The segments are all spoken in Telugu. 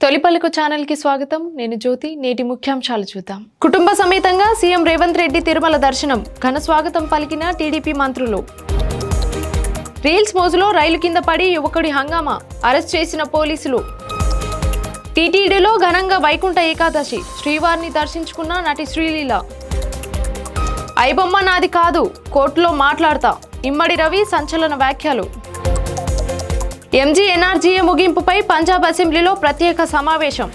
తొలిపలుకు ఛానల్ కి స్వాగతం. నేను జ్యోతి. నేటి ముఖ్యాంశాలు చూద్దాం. కుటుంబ సమేతంగా సీఎం రేవంత్ రెడ్డి తిరుమల దర్శనం. ఘన స్వాగతం పలికిన టీడీపీ మంత్రులు. రీల్స్ మోజులో రైలు కింద పడి యువకుడి హంగామా. అరెస్ట్ చేసిన పోలీసులు. టీటీడీలో ఘనంగా వైకుంఠ ఏకాదశి. శ్రీవారిని దర్శించుకున్న నటి శ్రీలీల. ఐబొమ్మ నాది కాదు, కోర్టులో మాట్లాడతా. ఇమ్మడి రవి సంచలన వ్యాఖ్యలు. ఎంజీఎన్ఆర్జీఏ ముగింపుపై పంజాబ్ అసెంబ్లీలో ప్రత్యేక సమావేశం.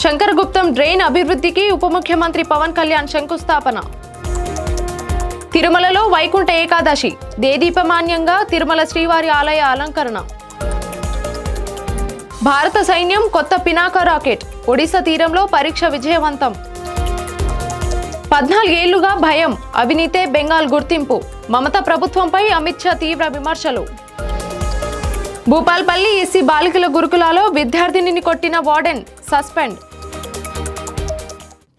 శంకర్ గుప్తం డ్రైన్ అభివృద్ధికి ఉప ముఖ్యమంత్రి పవన్ కళ్యాణ్ శంకుస్థాపన. తిరుమలలో వైకుంఠ ఏకాదశి. దేదీపమాన్యంగా తిరుమల శ్రీవారి ఆలయ అలంకరణ. భారత సైన్యం కొత్త పినాక రాకెట్. ఒడిశా తీరంలో పరీక్ష విజయవంతం. 14 ఏళ్లుగా భయం, అవినీతే బెంగాల్ గుర్తింపు. మమతా ప్రభుత్వంపై అమిత్ షా తీవ్ర విమర్శలు. భూపాల్పల్లి ఎస్సీ బాలికల గురుకులాలో విద్యార్థినిని కొట్టిన వార్డెన్ సస్పెండ్.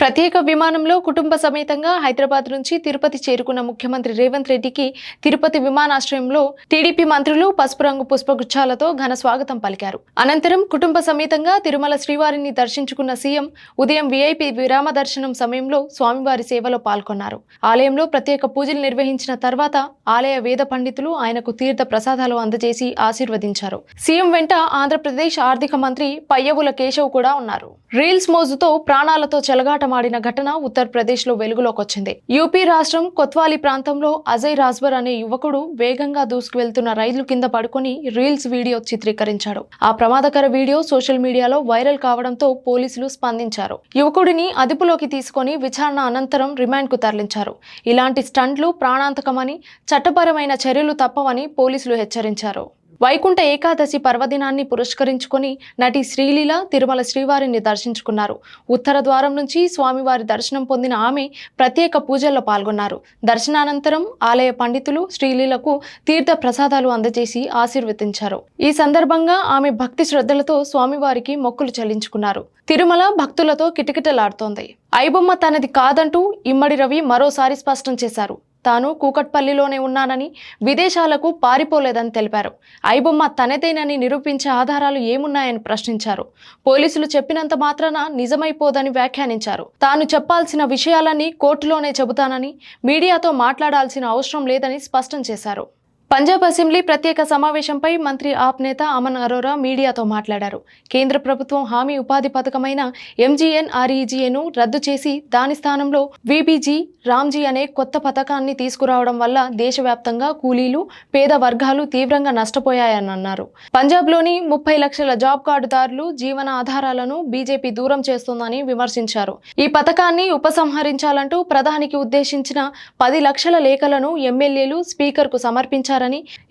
ప్రత్యేక విమానంలో కుటుంబ సమేతంగా హైదరాబాద్ నుంచి తిరుపతి చేరుకున్న ముఖ్యమంత్రి రేవంత్ రెడ్డికి తిరుపతి విమానాశ్రయంలో టీడీపీ మంత్రులు పసుపు రంగు పుష్పగుచ్చాలతో ఘన స్వాగతం పలికారు. అనంతరం కుటుంబ సమేతంగా తిరుమల శ్రీవారిని దర్శించుకున్న సీఎం ఉదయం వీఐపీ విరామ దర్శనం సమయంలో స్వామివారి సేవలో పాల్గొన్నారు. ఆలయంలో ప్రత్యేక పూజలు నిర్వహించిన తర్వాత ఆలయ వేద పండితులు ఆయనకు తీర్థ ప్రసాదాలు అందజేసి ఆశీర్వదించారు. సీఎం వెంట ఆంధ్రప్రదేశ్ ఆర్థిక మంత్రి పయ్యవుల కేశవ్ కూడా ఉన్నారు. రీల్స్ మోజుతో ప్రాణాలతో చెలగాటమాడిన ఘటన ఉత్తరప్రదేశ్ లో వెలుగులోకి వచ్చింది. యూపీ రాష్ట్రం కొత్వాలీ ప్రాంతంలో అజయ్ రాజ్బర్ అనే యువకుడు వేగంగా దూసుకు వెళ్తున్న రైలు కింద పడుకొని రీల్స్ వీడియో చిత్రీకరించాడు. ఆ ప్రమాదకర వీడియో సోషల్ మీడియాలో వైరల్ కావడంతో పోలీసులు స్పందించారు. యువకుడిని అదుపులోకి తీసుకొని విచారణ అనంతరం రిమాండ్ కు తరలించారు. ఇలాంటి స్టంట్లు ప్రాణాంతకమని, చట్టపరమైన చర్యలు తప్పవని పోలీసులు హెచ్చరించారు. వైకుంఠ ఏకాదశి పర్వదినాన్ని పురస్కరించుకొని నటి శ్రీలీల తిరుమల శ్రీవారిని దర్శించుకున్నారు. ఉత్తర ద్వారం నుంచి స్వామివారి దర్శనం పొందిన ఆమె ప్రత్యేక పూజల్లో పాల్గొన్నారు. దర్శనానంతరం ఆలయ పండితులు శ్రీలీలకు తీర్థ ప్రసాదాలు అందజేసి ఆశీర్వదించారు. ఈ సందర్భంగా ఆమె భక్తి శ్రద్ధలతో స్వామివారికి మొక్కులు చెల్లించుకున్నారు. తిరుమల భక్తులతో కిటకిటలాడుతోంది. ఐబొమ్మ తనది కాదంటూ ఇమ్మడి రవి మరోసారి స్పష్టం చేశారు. తాను కూకట్పల్లిలోనే ఉన్నానని, విదేశాలకు పారిపోలేదని తెలిపారు. ఐబొమ్మ తనదేనని నిరూపించే ఆధారాలు ఏమున్నాయని ప్రశ్నించారు. పోలీసులు చెప్పినంత మాత్రాన నిజమైపోదని వ్యాఖ్యానించారు. తాను చెప్పాల్సిన విషయాలన్నీ కోర్టులోనే చెబుతానని, మీడియాతో మాట్లాడాల్సిన అవసరం లేదని స్పష్టం చేశారు. పంజాబ్ అసెంబ్లీ ప్రత్యేక సమావేశంపై మంత్రి ఆప్ నేత అమన్ అరోరా మీడియాతో మాట్లాడారు. కేంద్ర ప్రభుత్వం హామీ ఉపాధి పథకమైన ఎంజీఎన్ఆర్ఈజీఏను రద్దు చేసి దాని స్థానంలో వీబీజీ రామ్జీ అనే కొత్త పథకాన్ని తీసుకురావడం వల్ల దేశవ్యాప్తంగా కూలీలు, పేద వర్గాలు తీవ్రంగా నష్టపోయాయని అన్నారు. పంజాబ్లోని 30 లక్షల జాబ్ కార్డుదారులు జీవన ఆధారాలను బీజేపీ దూరం చేస్తోందని విమర్శించారు. ఈ పథకాన్ని ఉపసంహరించాలంటూ ప్రధానికి ఉద్దేశించిన 10 లక్షల లేఖలను ఎమ్మెల్యేలు స్పీకర్కు సమర్పించారు.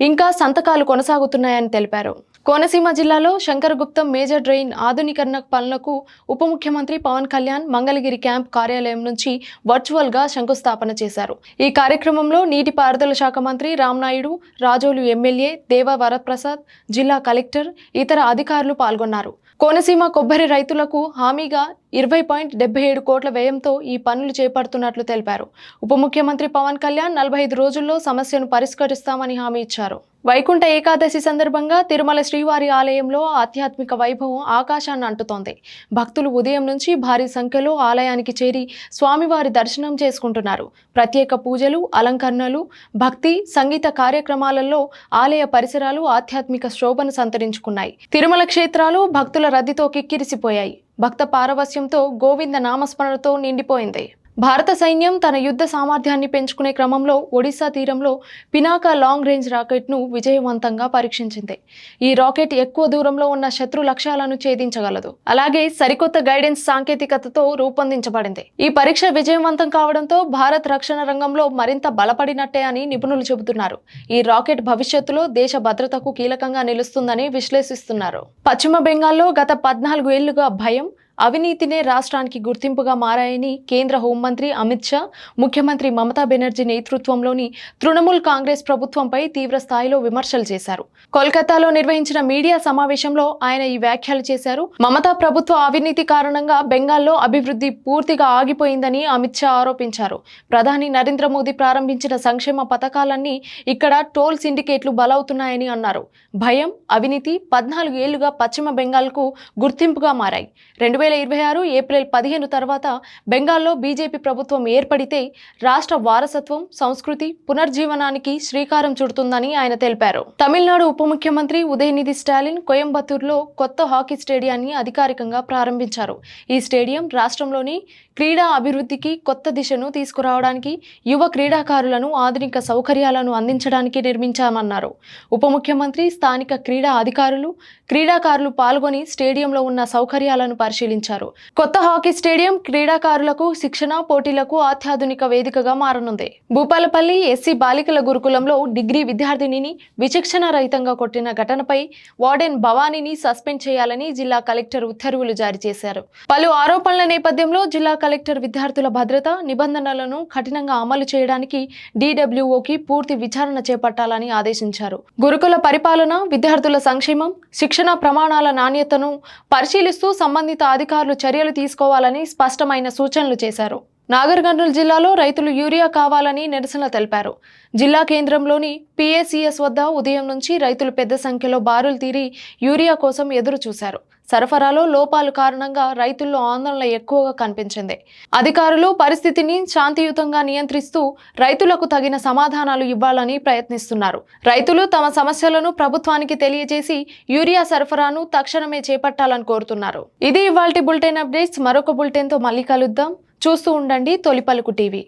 ఇంకా సంతకాలు కొనసాగుతున్నాయని తెలిపారు. కోనసీమ జిల్లాలో శంకర్ గుప్తం మేజర్ డ్రైన్ ఆధునీకరణ పనులకు ఉప ముఖ్యమంత్రి పవన్ కళ్యాణ్ మంగళగిరి క్యాంప్ కార్యాలయం నుంచి వర్చువల్ గా శంకుస్థాపన చేశారు. ఈ కార్యక్రమంలో నీటిపారుదల శాఖ మంత్రి రామ్నాయుడు, రాజోలు ఎమ్మెల్యే దేవ వరప్రసాద్, జిల్లా కలెక్టర్, ఇతర అధికారులు పాల్గొన్నారు. కోనసీమ కొబ్బరి రైతులకు హామీగా 20.77 కోట్ల వ్యయంతో ఈ పనులు చేపడుతున్నట్లు తెలిపారు. ఉప ముఖ్యమంత్రి పవన్ కళ్యాణ్ 45 రోజుల్లో సమస్యను పరిష్కరిస్తామని హామీ ఇచ్చారు. వైకుంఠ ఏకాదశి సందర్భంగా తిరుమల శ్రీవారి ఆలయంలో ఆధ్యాత్మిక వైభవం ఆకాశాన్ని అంటుతోంది. భక్తులు ఉదయం నుంచి భారీ సంఖ్యలో ఆలయానికి చేరి స్వామివారి దర్శనం చేసుకుంటున్నారు. ప్రత్యేక పూజలు, అలంకరణలు, భక్తి, సంగీత కార్యక్రమాలలో ఆలయ పరిసరాలు ఆధ్యాత్మిక శోభను సంతరించుకున్నాయి. తిరుమల క్షేత్రాలు భక్తుల రద్దీతో కిక్కిరిసిపోయాయి. భక్త పారవస్యంతో గోవింద నామస్మరణతో నిండిపోయింది. భారత సైన్యం తన యుద్ధ సామర్థ్యాన్ని పెంచుకునే క్రమంలో ఒడిశా తీరంలో పినాక లాంగ్ రేంజ్ రాకెట్ను విజయవంతంగా పరీక్షించింది. ఈ రాకెట్ ఎక్కువ దూరంలో ఉన్న శత్రు లక్ష్యాలను ఛేదించగలదు. అలాగే సరికొత్త గైడెన్స్ సాంకేతికతతో రూపొందించబడింది. ఈ పరీక్ష విజయవంతం కావడంతో భారత్ రక్షణ రంగంలో మరింత బలపడినట్టే అని నిపుణులు చెబుతున్నారు. ఈ రాకెట్ భవిష్యత్తులో దేశ భద్రతకు కీలకంగా నిలుస్తుందని విశ్లేషిస్తున్నారు. పశ్చిమ బెంగాల్లో గత 14 ఏళ్లుగా భయం, అవినీతినే రాష్ట్రానికి గుర్తింపుగా మారాయని కేంద్ర హోంమంత్రి అమిత్ షా, ముఖ్యమంత్రి మమతా బెనర్జీ నేతృత్వంలోని తృణమూల్ కాంగ్రెస్ ప్రభుత్వంపై తీవ్ర స్థాయిలో విమర్శలు చేశారు. కోల్కతాలో నిర్వహించిన మీడియా సమావేశంలో ఆయన ఈ వ్యాఖ్యలు చేశారు. మమతా ప్రభుత్వ అవినీతి కారణంగా బెంగాల్లో అభివృద్ధి పూర్తిగా ఆగిపోయిందని అమిత్ షా ఆరోపించారు. ప్రధాని నరేంద్ర మోదీ ప్రారంభించిన సంక్షేమ పథకాలన్నీ ఇక్కడ టోల్ సిండికేట్లు బలవుతున్నాయని అన్నారు. భయం, అవినీతి 14 ఏళ్లుగా పశ్చిమ బెంగాల్కు గుర్తింపుగా మారాయి. 2026 ఏప్రిల్ 15 తర్వాత బెంగాల్లో బీజేపీ ప్రభుత్వం ఏర్పడితే రాష్ట్ర వారసత్వం, సంస్కృతి పునర్జీవనానికి శ్రీకారం చుడుతుందని ఆయన తెలిపారు. తమిళనాడు ఉప ముఖ్యమంత్రి ఉదయనిధి స్టాలిన్ కోయంబత్తూరులో కొత్త హాకీ స్టేడియాన్ని అధికారికంగా ప్రారంభించారు. ఈ స్టేడియం రాష్ట్రంలోని క్రీడా అభివృద్ధికి కొత్త దిశను తీసుకురావడానికి, యువ క్రీడాకారులను ఆధునిక సౌకర్యాలను అందించడానికి నిర్మించామన్నారు. ఉప ముఖ్యమంత్రి స్థానిక క్రీడా అధికారులు, క్రీడాకారులు పాల్గొని స్టేడియంలో ఉన్న సౌకర్యాలను పరిశీలించారు. కొత్త హాకీ స్టేడియం క్రీడాకారులకు శిక్షణ, పోటీలకు అత్యాధునిక వేదికగా మారనుంది. భూపాలపల్లి ఎస్సీ బాలికల గురుకులంలో డిగ్రీ విద్యార్థినిని విచక్షణ రహితంగా కొట్టిన ఘటనపై వార్డెన్ భవానీని సస్పెండ్ చేయాలని జిల్లా కలెక్టర్ ఉత్తర్వులు జారీ చేశారు. పలు ఆరోపణల నేపథ్యంలో జిల్లా కలెక్టర్ విద్యార్థుల భద్రత నిబంధనలను కఠినంగా అమలు చేయడానికి DWOకి పూర్తి విచారణ చేపట్టాలని ఆదేశించారు. గురుకుల పరిపాలన, విద్యార్థుల సంక్షేమం, శిక్షణ ప్రమాణాల నాణ్యతను పరిశీలిస్తూ సంబంధిత అధికారులు చర్యలు తీసుకోవాలని స్పష్టమైన సూచనలు చేశారు. నాగర్ కర్నూల్ జిల్లాలో రైతులు యూరియా కావాలని నిరసన తెలిపారు. జిల్లా కేంద్రంలోని PACS వద్ద ఉదయం నుంచి రైతులు పెద్ద సంఖ్యలో బారులు తీరి యూరియా కోసం ఎదురు చూశారు. సరఫరాలో లోపాల కారణంగా రైతుల్లో ఆందోళన ఎక్కువగా కనిపించింది. అధికారులు పరిస్థితిని శాంతియుతంగా నియంత్రిస్తూ రైతులకు తగిన సమాధానాలు ఇవ్వాలని ప్రయత్నిస్తున్నారు. రైతులు తమ సమస్యలను ప్రభుత్వానికి తెలియజేసి యూరియా సరఫరాను తక్షణమే చేపట్టాలని కోరుతున్నారు. ఇది ఇవాల్టి బులెటిన్ అప్డేట్స్. మరొక బులెటిన్తో మళ్ళీ కలుద్దాం. చూస్తూ ఉండండి తొలి పలుకు టీవీ.